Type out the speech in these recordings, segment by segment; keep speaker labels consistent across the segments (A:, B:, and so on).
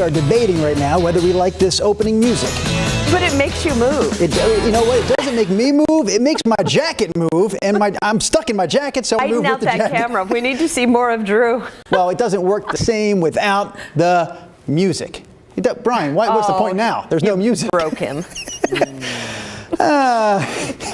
A: we are debating right now whether we like this opening music.
B: But it makes you move.
A: You know what? It doesn't make me move. It makes my jacket move, and I'm stuck in my jacket, so I move with the jacket.
B: Tighten out that camera. We need to see more of Drew.
A: Well, it doesn't work the same without the music. Brian, what's the point now? There's no music.
B: Broke him.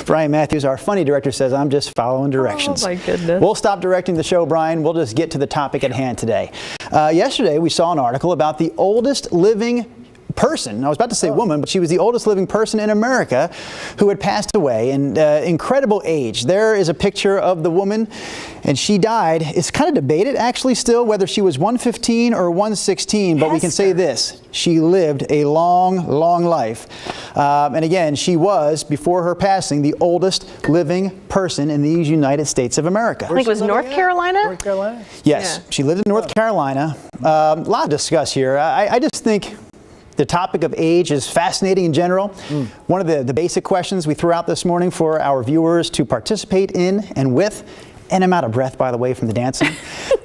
A: Brian Matthews, our funny director, says I'm just following directions.
B: Oh, my goodness.
A: We'll stop directing the show, Brian. We'll just get to the topic at hand today. Yesterday, we saw an article about the oldest living person. I was about to say woman, but she was the oldest living person in America who had passed away, and incredible age. There is a picture of the woman, and she died. It's kind of debated actually still whether she was 115 or 116, but we can say this: she lived a long, long life. And again, she was, before her passing, the oldest living person in these United States of America.
B: I think it was North Carolina?
C: North Carolina?
A: Yes, she lived in North Carolina. A lot to discuss here. I just think the topic of age is fascinating in general. One of the basic questions we threw out this morning for our viewers to participate in and with, and I'm out of breath, by the way, from the dancing.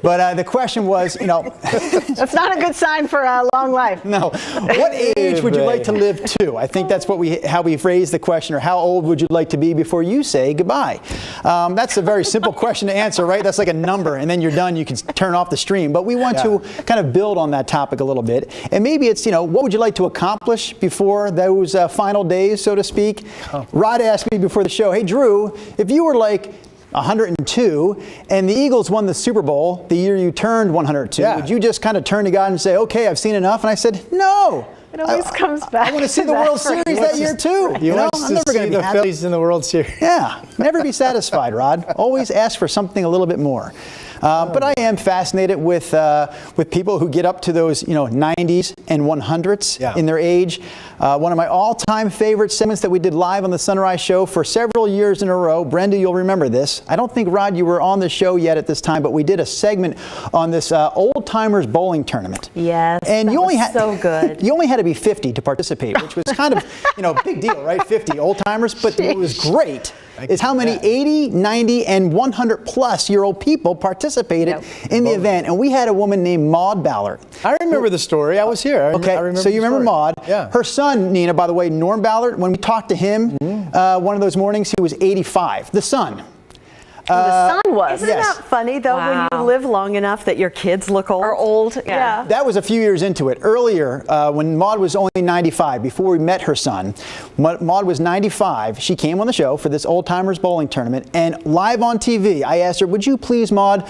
A: But the question was,
D: That's not a good sign for a long life.
A: No. What age would you like to live to? I think that's how we phrased the question, or how old would you like to be before you say goodbye? That's a very simple question to answer, right? That's like a number, and then you're done. You can turn off the stream. But we want to kind of build on that topic a little bit. And maybe it's, what would you like to accomplish before those final days, so to speak? Rod asked me before the show, hey, Drew, if you were like 102 and the Eagles won the Super Bowl the year you turned 102, would you just kind of turn to God and say, okay, I've seen enough? And I said, no.
D: It always comes back.
A: I want to see the World Series that year too.
C: You want
A: I'm never going to be
C: the
A: happy.
C: Phillies in the World Series.
A: Yeah, never be satisfied, Rod. Always ask for something a little bit more. But I am fascinated with people who get up to those 90s and 100s in their age. One of my all-time favorite segments that we did live on the Sunrise Show for several years in a row. Brenda, you'll remember this. I don't think, Rod, you were on the show yet at this time, but we did a segment on this old timers bowling tournament.
B: Yes,
A: and
B: that was so good.
A: You only had to be 50 to participate, which was kind of big deal, right? 50 old timers. But what was great is how many 80, 90, and 100-plus-year-old people participated in the event. And we had a woman named Maud Ballard.
C: I remember the story. I was here. I remember
A: so you remember Maud.
C: Yeah.
A: Her son, Nina, by the way, Norm Ballard, when we talked to him one of those mornings, he was 85. The son.
D: The son was.
B: Isn't that funny, though, when you live long enough that your kids look old?
D: Or old. Yeah.
A: That was a few years into it. Earlier, when Maud was only 95, before we met her son, Maud was 95. She came on the show for this old timers bowling tournament, and live on TV, I asked her, would you please, Maud,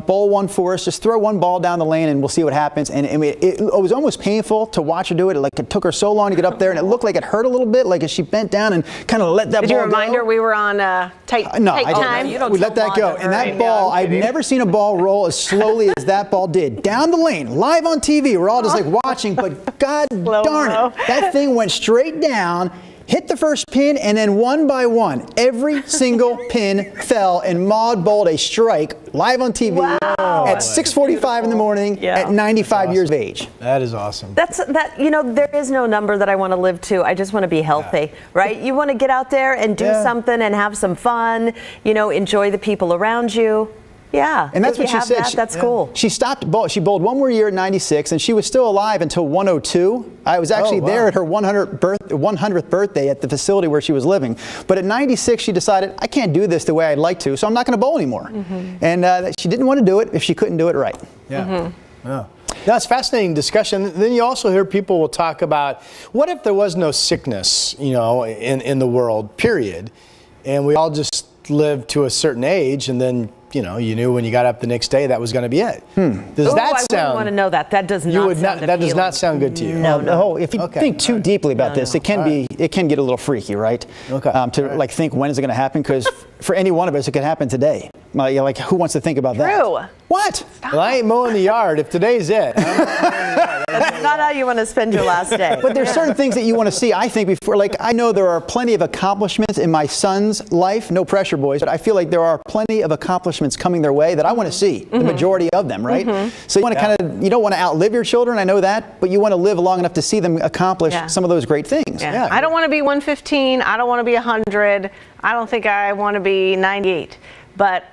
A: bowl one for us? Just throw one ball down the lane and we'll see what happens. And it was almost painful to watch her do it. It took her so long to get up there, and it looked like it hurt a little bit, like as she bent down and kind of let that ball go.
D: Did you remind her we were on tight time?
A: We let that go. And that ball, I've never seen a ball roll as slowly as that ball did. Down the lane, live on TV. We're all just like watching, but God darn it. That thing went straight down, hit the first pin, and then one by one, every single pin fell, and Maud bowled a strike live on TV at 6:45 in the morning at 95 years of age.
C: That is awesome.
B: There is no number that I want to live to. I just want to be healthy, right? You want to get out there and do something and have some fun, enjoy the people around you. Yeah,
A: and that's what she said.
B: That's cool.
A: She stopped bowling. She bowled one more year at 96, and she was still alive until 102. I was actually there at her 100th birthday at the facility where she was living. But at 96, she decided, I can't do this the way I'd like to, so I'm not going to bowl anymore. And she didn't want to do it if she couldn't do it right.
C: Yeah. That's fascinating discussion. Then you also hear people will talk about, what if there was no sickness, in the world, period, and we all just lived to a certain age, and then you knew when you got up the next day that was going to be it. Does that sound?
B: I want to know that. That does not sound
C: that does not sound good to you.
B: No.
A: If you think too deeply about this, it can get a little freaky, right? To think when is it going to happen? Because for any one of us, it could happen today. Like, who wants to think about that? What?
C: Well, I ain't mowing the yard if today's it.
B: That's not how you want to spend your last day.
A: But there's certain things that you want to see, I think, before. Like, I know there are plenty of accomplishments in my son's life. No pressure, boys. But I feel like there are plenty of accomplishments coming their way that I want to see, the majority of them, right? So you want to you don't want to outlive your children, I know that, but you want to live long enough to see them accomplish some of those great things.
D: I don't want to be 115. I don't want to be 100. I don't think I want to be 98. But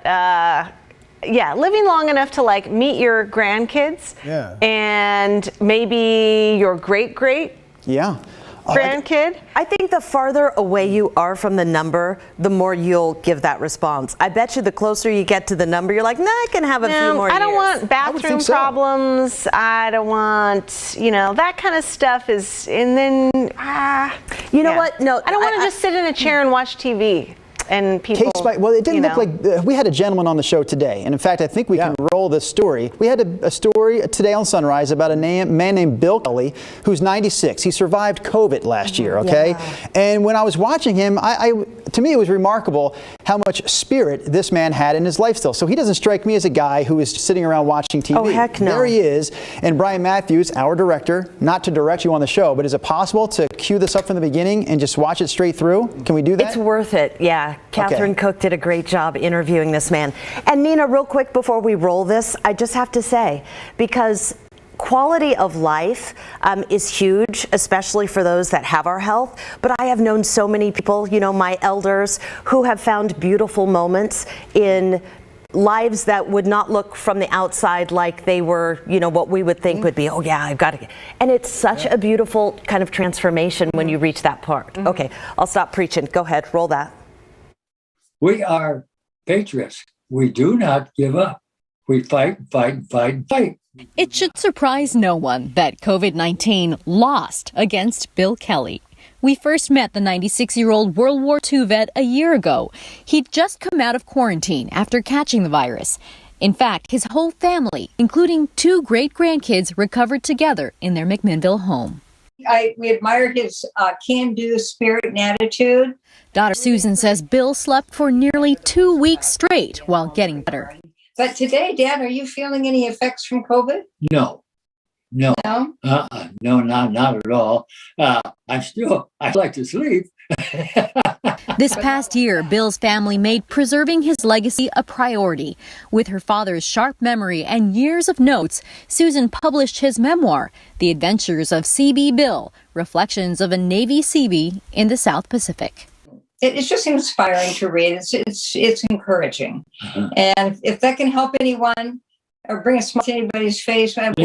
D: living long enough to like meet your grandkids.
C: Yeah.
D: And maybe your great-great
A: Yeah.
D: grandkid.
B: I think the farther away you are from the number, the more you'll give that response. I bet you the closer you get to the number, you're like, nah, I can have a few more years.
D: I don't want bathroom
A: think so.
D: problems. I don't want, that kind of stuff is, and then,
B: You know what? No,
D: I don't want to just sit in a chair and watch TV. And people,
A: Well, it didn't look like we had a gentleman on the show today, and in fact, I think we can roll this story. We had a story today on Sunrise about a man named Bill Kelly, who's 96. He survived COVID last year. Okay, and when I was watching him, to me it was remarkable how much spirit this man had in his life still. So he doesn't strike me as a guy who is sitting around watching TV.
B: Oh, heck no.
A: There he is, and Brian Matthews, our director, not to direct you on the show, but is it possible to cue this up from the beginning and just watch it straight through? Can we do that?
B: It's worth it, yeah. Catherine Cook did a great job interviewing this man. And Nina, real quick before we roll this, I just have to say, because quality of life is huge, especially for those that have our health. But I have known so many people, my elders, who have found beautiful moments in lives that would not look from the outside like they were, what we would think would be, oh yeah, I've got to get. And it's such a beautiful kind of transformation when you reach that part. Okay, I'll stop preaching. Go ahead, roll that.
E: We are patriots. We do not give up. We fight, fight, fight, fight.
F: It should surprise no one that COVID-19 lost against Bill Kelly. We first met the 96-year-old World War II vet a year ago. He'd just come out of quarantine after catching the virus. In fact, his whole family, including 2 great-grandkids, recovered together in their McMinnville home.
G: We admire his can-do spirit and attitude.
F: Daughter Susan says Bill slept for nearly 2 weeks straight while getting better.
G: But today, Dad, are you feeling any effects from COVID?
E: No.
G: No?
E: No, not at all. I like to sleep.
F: This past year, Bill's family made preserving his legacy a priority. With her father's sharp memory and years of notes, Susan published his memoir, The Adventures of CB Bill, Reflections of a Navy Seabee in the South Pacific.
G: It's just inspiring to read. It's encouraging. And if that can help anyone or bring a smile to anybody's face, that's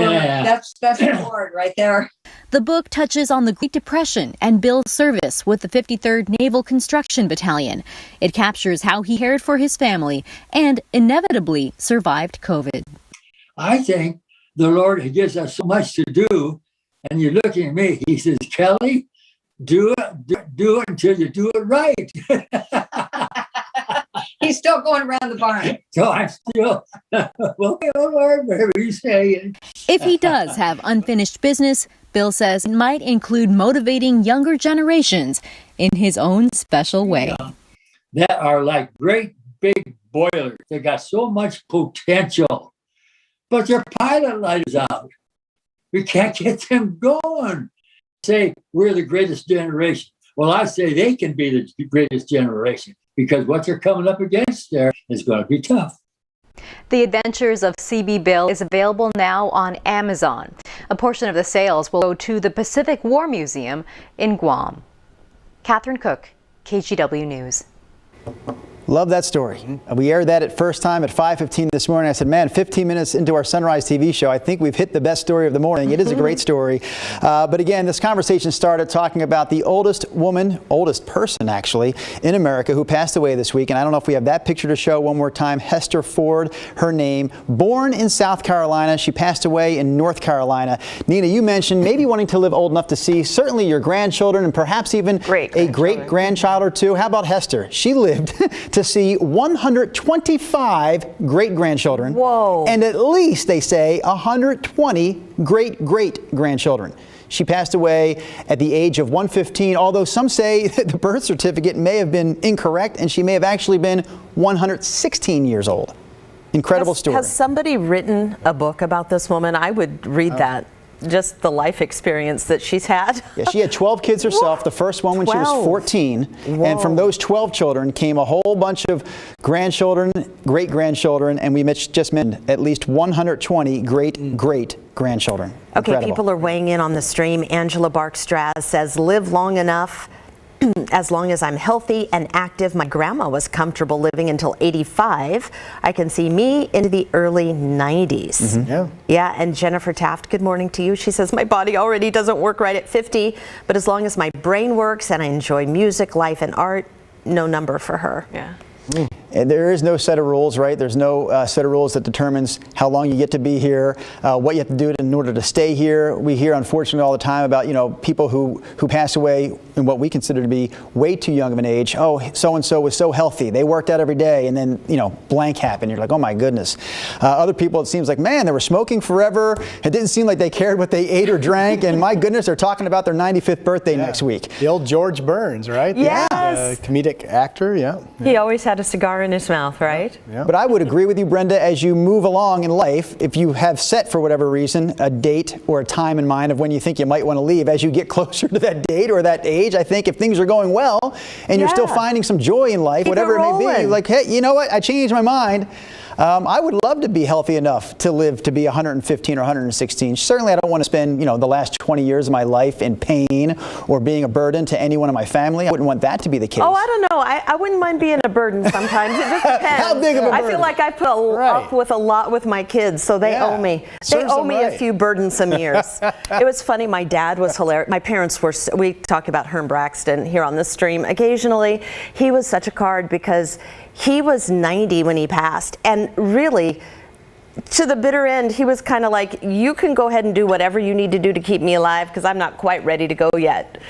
G: a reward right there.
F: The book touches on the Great Depression and Bill's service with the 53rd Naval Construction Battalion. It captures how he cared for his family and inevitably survived COVID.
E: I think the Lord gives us so much to do, and you're looking at me, he says, Kelly, do it until you do it right.
G: He's still going around the barn.
E: So I'm still, well, Lord, whatever you say.
F: If he does have unfinished business, Bill says it might include motivating younger generations in his own special way.
E: That are like great big boilers. They got so much potential, but their pilot light is out. We can't get them going. Say we're the greatest generation. Well, I say they can be the greatest generation because what they're coming up against there is going to be tough.
H: The Adventures of CB Bill is available now on Amazon. A portion of the sales will go to the Pacific War Museum in Guam. Catherine Cook, KGW News.
A: Love that story. We aired that at first time at 5:15 this morning. I said, man, 15 minutes into our Sunrise TV show, I think we've hit the best story of the morning. It is a great story. But again, this conversation started talking about the oldest person actually, in America who passed away this week. And I don't know if we have that picture to show one more time. Hester Ford, her name. Born in South Carolina. She passed away in North Carolina. Nina, you mentioned maybe wanting to live old enough to see certainly your grandchildren and perhaps even a great-grandchild or two. How about Hester? She lived to see 125 great-grandchildren.
B: Whoa.
A: And at least, they say, 120 great-great-grandchildren. She passed away at the age of 115, although some say the birth certificate may have been incorrect and she may have actually been 116 years old. Incredible story.
B: Has somebody written a book about this woman? I would read that. Just the life experience that she's had.
A: Yeah, she had 12 kids herself, the first one when she was 14. Whoa. And from those 12 children came a whole bunch of grandchildren, great-grandchildren, and we just mentioned at least 120 great-great-grandchildren.
B: Okay, people are weighing in on the stream. Angela Barkstraz says, live long enough as long as I'm healthy and active. My grandma was comfortable living until 85. I can see me into the early 90s. Yeah, and Jennifer Taft, good morning to you. She says, my body already doesn't work right at 50, but as long as my brain works and I enjoy music, life, and art, no number for her.
D: Yeah.
A: And there is no set of rules, right? There's no set of rules that determines how long you get to be here, what you have to do in order to stay here. We hear, unfortunately, all the time about, people who pass away in what we consider to be way too young of an age. Oh, so-and-so was so healthy. They worked out every day, and then, blank happened. You're like, oh my goodness. Other people, it seems like, man, they were smoking forever. It didn't seem like they cared what they ate or drank, and my goodness, they're talking about their 95th birthday next week.
C: The old George Burns, right?
B: Yes.
C: The comedic actor,
B: He always had a cigar in his mouth, right?
C: Yeah.
A: But I would agree with you, Brenda, as you move along in life, if you have set for whatever reason a date or a time in mind of when you think you might want to leave, as you get closer to that date or that age, I think if things are going well and you're still finding some joy in life, whatever it may be, like, hey, you know what, I changed my mind. I would love to be healthy enough to live to be 115 or 116. Certainly, I don't want to spend, the last 20 years of my life in pain or being a burden to anyone in my family. I wouldn't want that to be the case.
B: Oh, I don't know. I wouldn't mind being a burden sometimes. It just depends.
A: How big of a burden?
B: I feel like I put up with a lot with my kids, so they owe me. They owe me a few burdensome years. It was funny. My dad was hilarious. My parents were, we talk about Herm Braxton here on this stream occasionally. He was such a card because he was 90 when he passed, and really, to the bitter end, he was kind of like, you can go ahead and do whatever you need to do to keep me alive because I'm not quite ready to go yet.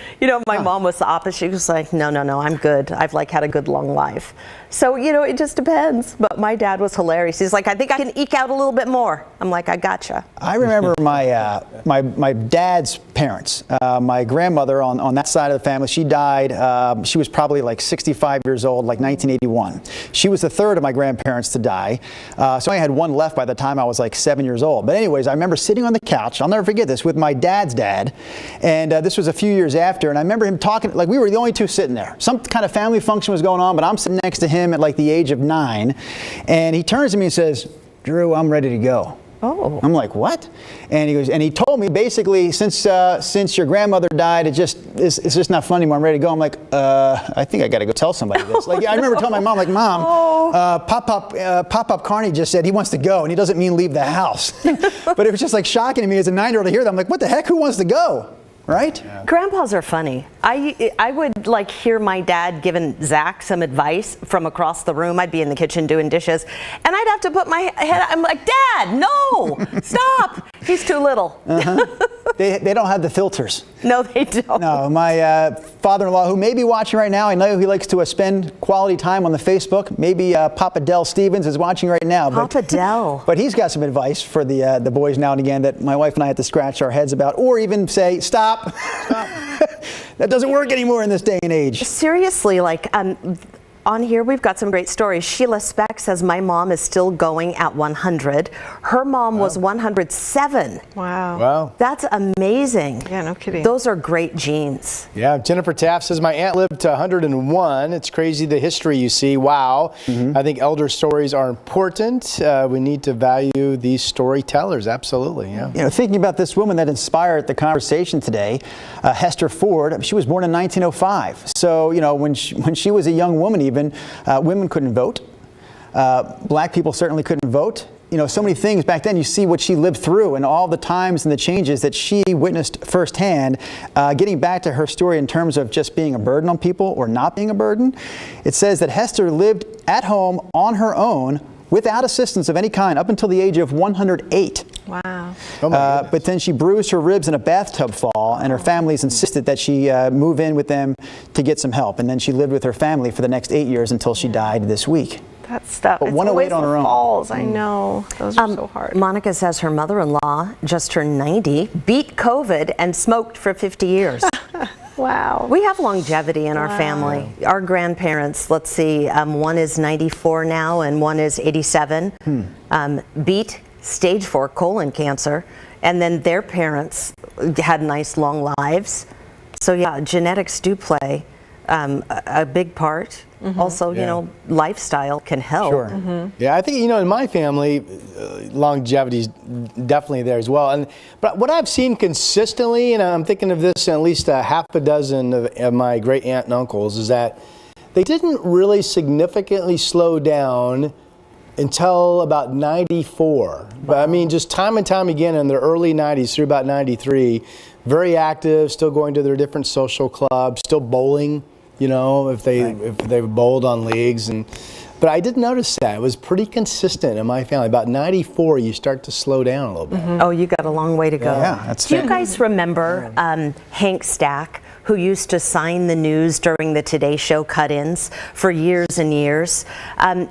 B: My mom was the opposite. She was like, no, I'm good. I've had a good long life. So, it just depends. But my dad was hilarious. He's like, I think I can eke out a little bit more. I'm like, I gotcha.
A: I remember my dad's parents. My grandmother on that side of the family, she died. She was probably like 65 years old, like 1981. She was the third of my grandparents to die. So I had one left by the time I was like 7 years old. But anyways, I remember sitting on the couch, I'll never forget this, with my dad's dad. And this was a few years after. And I remember him talking, like we were the only two sitting there. Some kind of family function was going on, but I'm sitting next to him at like the age of 9. And he turns to me and says, Drew, I'm ready to go.
B: Oh.
A: I'm like, what? And he goes, and he told me basically, since your grandmother died, it's just not fun anymore. I'm ready to go. I'm like, I think I got to go tell somebody this. Like, I remember telling my mom, like, Mom, Pop Carney just said he wants to go, and he doesn't mean leave the house. But it was just like shocking to me as a 9-year-old to hear that. I'm like, what the heck? Who wants to go? Right?
B: Yeah. Grandpas are funny. I would like hear my dad giving Zach some advice from across the room. I'd be in the kitchen doing dishes, and I'd have to put my head. I'm like, Dad, no, stop. He's too little.
A: They don't have the filters.
B: No, they don't.
A: No, my father-in-law, who may be watching right now, I know he likes to spend quality time on the Facebook. Maybe Papa Dell Stevens is watching right now.
B: Papa Dell.
A: But he's got some advice for the boys now and again that my wife and I have to scratch our heads about, or even say, stop. That doesn't work anymore in this day and age.
B: Seriously, like on here we've got some great stories. Sheila Speck says my mom is still going at 100. Her mom was 107.
D: Wow.
B: That's amazing.
D: Yeah, no kidding.
B: Those are great genes.
C: Yeah, Jennifer Taft says my aunt lived to 101. It's crazy the history you see. Wow. I think elder stories are important. We need to value these storytellers. Absolutely. Yeah.
A: Thinking about this woman that inspired the conversation today, Hester Ford. She was born in 1905. So when she was a young woman, even women couldn't vote. Black people certainly couldn't vote. So many things back then. You see what she lived through and all the times and the changes that she witnessed firsthand. Getting back to her story in terms of just being a burden on people or not being a burden, it says that Hester lived at home on her own without assistance of any kind up until the age of 108.
D: Wow.
A: But then she bruised her ribs in a bathtub fall, and her families insisted that she move in with them to get some help. And then she lived with her family for the next 8 years until she died this week.
D: That stuff.
A: But 108 on her own.
D: Falls, I know. Those are so hard.
B: Monica says her mother-in-law just turned 90, beat COVID, and smoked for 50 years.
D: Wow.
B: We have longevity in our family. Our grandparents, let's see, one is 94 now and one is 87, beat stage 4 colon cancer, and then their parents had nice long lives. So yeah, genetics do play a big part. Also, you know, lifestyle can help.
A: Sure.
C: Yeah, I think, you know, in my family, longevity is definitely there as well. But what I've seen consistently, and I'm thinking of this in at least a half a dozen of my great aunt and uncles, is that they didn't really significantly slow down until about 94. But I mean, just time and time again in their early 90s through about 93, very active, still going to their different social clubs, still bowling. You know, if they bowled on leagues, but I did notice that it was pretty consistent in my family. About 94, you start to slow down a little bit.
B: Oh, you got a long way to go.
A: Yeah, that's
B: Do you
A: fair.
B: guys remember Hank Stack, who used to sign the news during the Today Show cut-ins for years and years?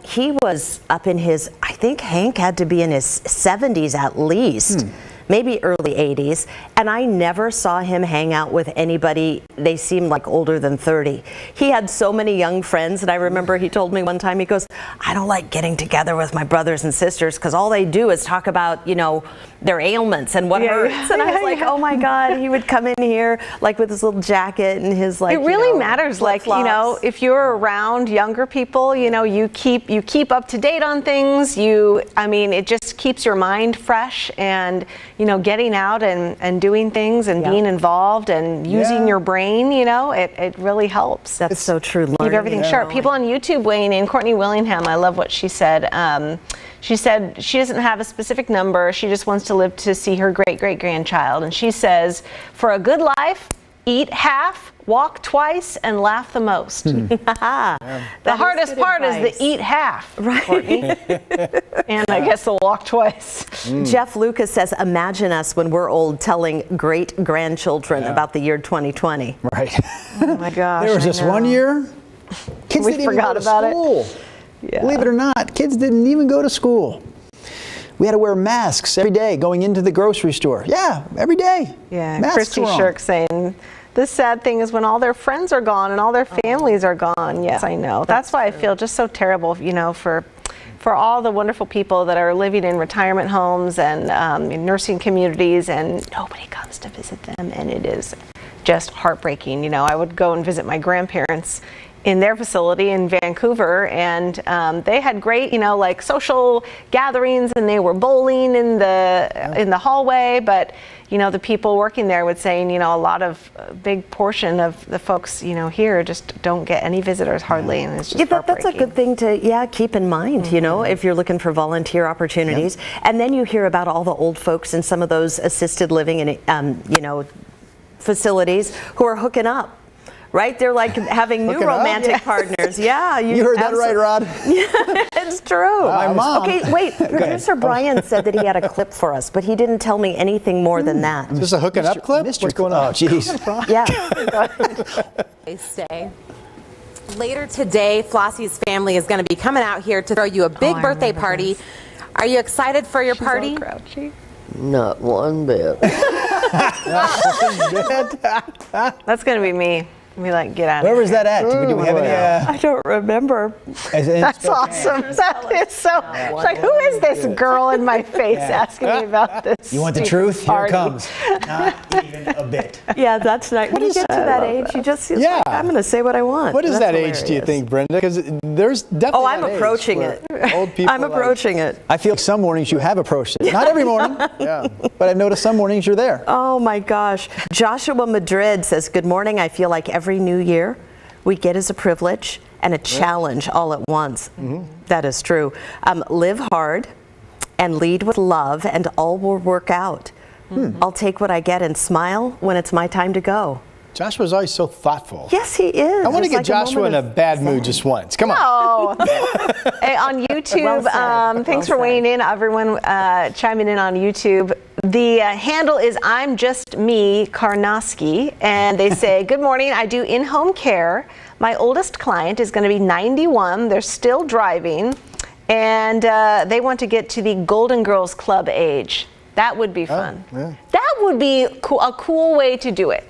B: He was up in his, I think Hank had to be in his 70s at least. Maybe early 80s, and I never saw him hang out with anybody. They seemed like older than 30. He had so many young friends, and I remember he told me one time, he goes, I don't like getting together with my brothers and sisters because all they do is talk about, you know, their ailments and what hurts. And I was like, oh my God, he would come in here like with his little jacket and his like,
D: it really
B: you know,
D: matters, like, you know,
B: flip-flops.
D: if you're around younger people, you know, you keep up to date on things. I mean, it just keeps your mind fresh, and you know, getting out and doing things and being involved and using your brain, you know, it really helps.
B: That's so true.
D: Keep everything sharp. People on YouTube weighing in. Courtney Willingham, I love what she said. She said she doesn't have a specific number. She just wants to live to see her great-great-grandchild. And she says, for a good life, eat half, walk twice, and laugh the most. The hardest part is the eat half, right? Courtney. And I guess the walk twice.
B: Jeff Lucas says, imagine us when we're old telling great-grandchildren about the year 2020.
A: Right.
D: Oh my gosh.
A: There was this one year, kids
D: We
A: didn't even
D: forgot
A: go to
D: about it.
A: school.
D: Yeah.
A: Believe it or not, kids didn't even go to school. We had to wear masks every day going into the grocery store. Yeah, every day.
D: Yeah,
A: Masks
D: Christy
A: were on.
D: Shirk saying, the sad thing is when all their friends are gone and all their families are gone. Yes, I know. That's why I feel just so terrible, you know, for all the wonderful people that are living in retirement homes and in nursing communities, and nobody comes to visit them, and it is just heartbreaking. You know, I would go and visit my grandparents in their facility in Vancouver, and they had great, you know, like social gatherings, and they were bowling in the hallway. But you know, the people working there would say, you know, a big portion of the folks, you know, here just don't get any visitors hardly, and it's just
B: That's a good thing to keep in mind, you know, if you're looking for volunteer opportunities. And then you hear about all the old folks in some of those assisted living and you know, facilities who are hooking up. Right? They're like having new romantic partners. Yeah.
A: You heard that right, Rod?
B: It's true.
A: My mom.
B: Okay, wait. Producer Brian said that he had a clip for us, but he didn't tell me anything more than that.
C: Is this a hooking up clip?
A: Mr.
C: What's going on?
A: Oh, jeez.
B: Yeah.
I: Stay. Later today, Flossie's family is going to be coming out here to throw you a big birthday party. Are you excited for your party?
J: Not one bit.
D: That's going to be me. We like get out.
A: Where was that at? Do we have any?
B: I don't remember.
D: That's awesome. That is so. It's like, who is this girl in my face asking me about this?
A: You want the truth? Here it
D: party?
A: comes. Not even a bit.
B: Yeah, that's nice. When you get to that age, you just it's like, I'm going to say what I want.
C: What is
B: That's
C: that age, do you
B: hilarious.
C: think, Brenda? Because there's definitely.
B: Oh, I'm
C: that age
B: approaching
C: where
B: it.
C: Old people.
B: I'm approaching it.
A: I feel like some mornings you have approached it. Not every morning, but I've noticed some mornings you're there.
B: Oh my gosh. Joshua Madrid says, good morning. I feel like every new year we get as a privilege and a challenge all at once. That is true. Live hard and lead with love, and all will work out. I'll take what I get and smile when it's my time to go.
C: Joshua's always so thoughtful.
B: Yes, he is.
C: I want to
B: It's
C: get
B: like
C: Joshua in a
B: moment
C: bad
B: of
C: mood
B: zen.
C: just once. Come on.
D: Oh, hey, on YouTube,
B: Well said.
D: thanks
B: Well
D: for weighing in, everyone chiming in on YouTube. The handle is I'm Just Me Karnowski, and they say, good morning, I do in-home care. My oldest client is going to be 91. They're still driving, and they want to get to the Golden Girls Club age. That would be fun. That would be a cool way to do it.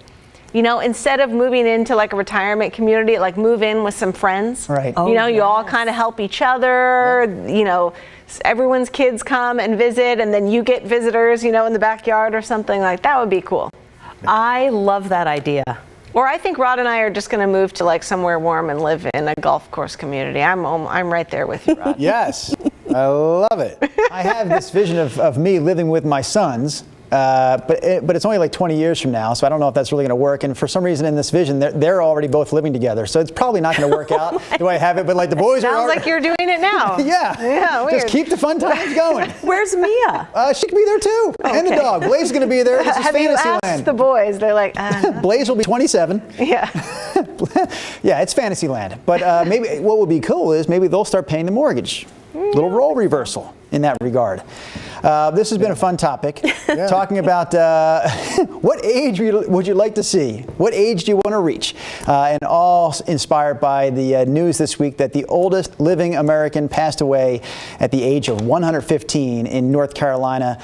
D: You know, instead of moving into like a retirement community, like move in with some friends.
A: Right.
D: You know, you all kind of help each other. You know, everyone's kids come and visit, and then you get visitors, you know, in the backyard or something like that. Would be cool.
B: I love that idea.
D: Or I think Rod and I are just going to move to like somewhere warm and live in a golf course community. I'm right there with you, Rod.
C: Yes, I love it.
A: I have this vision of me living with my sons. But it's only like 20 years from now, so I don't know if that's really going to work. And for some reason in this vision, they're already both living together, so it's probably not going to work out the way I have it. But like the boys
D: Sounds like you're doing it now.
A: Yeah,
D: weird.
A: Just keep the fun times going.
B: Where's Mia?
A: She can be there too, and the dog. Blaze is going to be there. This is
D: Have you
A: Fantasyland.
D: asked the boys? They're like,
A: Blaze will be 27.
D: Yeah.
A: Yeah, it's Fantasyland. But maybe what would be cool is maybe they'll start paying the mortgage. Little role reversal in that regard. This has been a fun topic, talking about what age would you like to see? What age do you want to reach? And all inspired by the news this week that the oldest living American passed away at the age of 115 in North Carolina.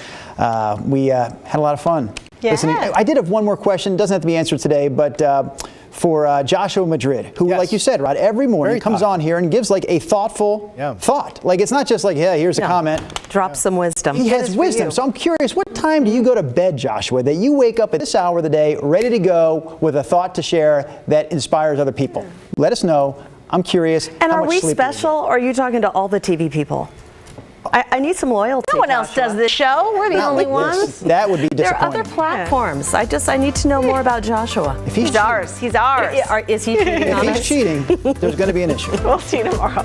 A: We had a lot of fun listening. I did have one more question. It doesn't have to be answered today, but for Joshua Madrid, who, like you said, Rod, every morning comes on here and gives like a thoughtful thought. Like it's not just like, yeah, here's a comment.
B: Drop some wisdom.
A: He has wisdom. So I'm curious, what time do you go to bed, Joshua, that you wake up at this hour of the day, ready to go with a thought to share that inspires other people? Let us know. I'm curious.
B: And are we special, or are you talking to all the TV people? I need some loyalty.
D: No one else does this show. We're the only ones.
A: That would be
B: There
A: disappointing.
B: are other platforms. I need to know more about Joshua.
A: If
D: He's ours. He's ours.
B: Is he cheating on
A: if
B: us?
A: he's cheating, there's going to be an issue.
D: We'll see you tomorrow.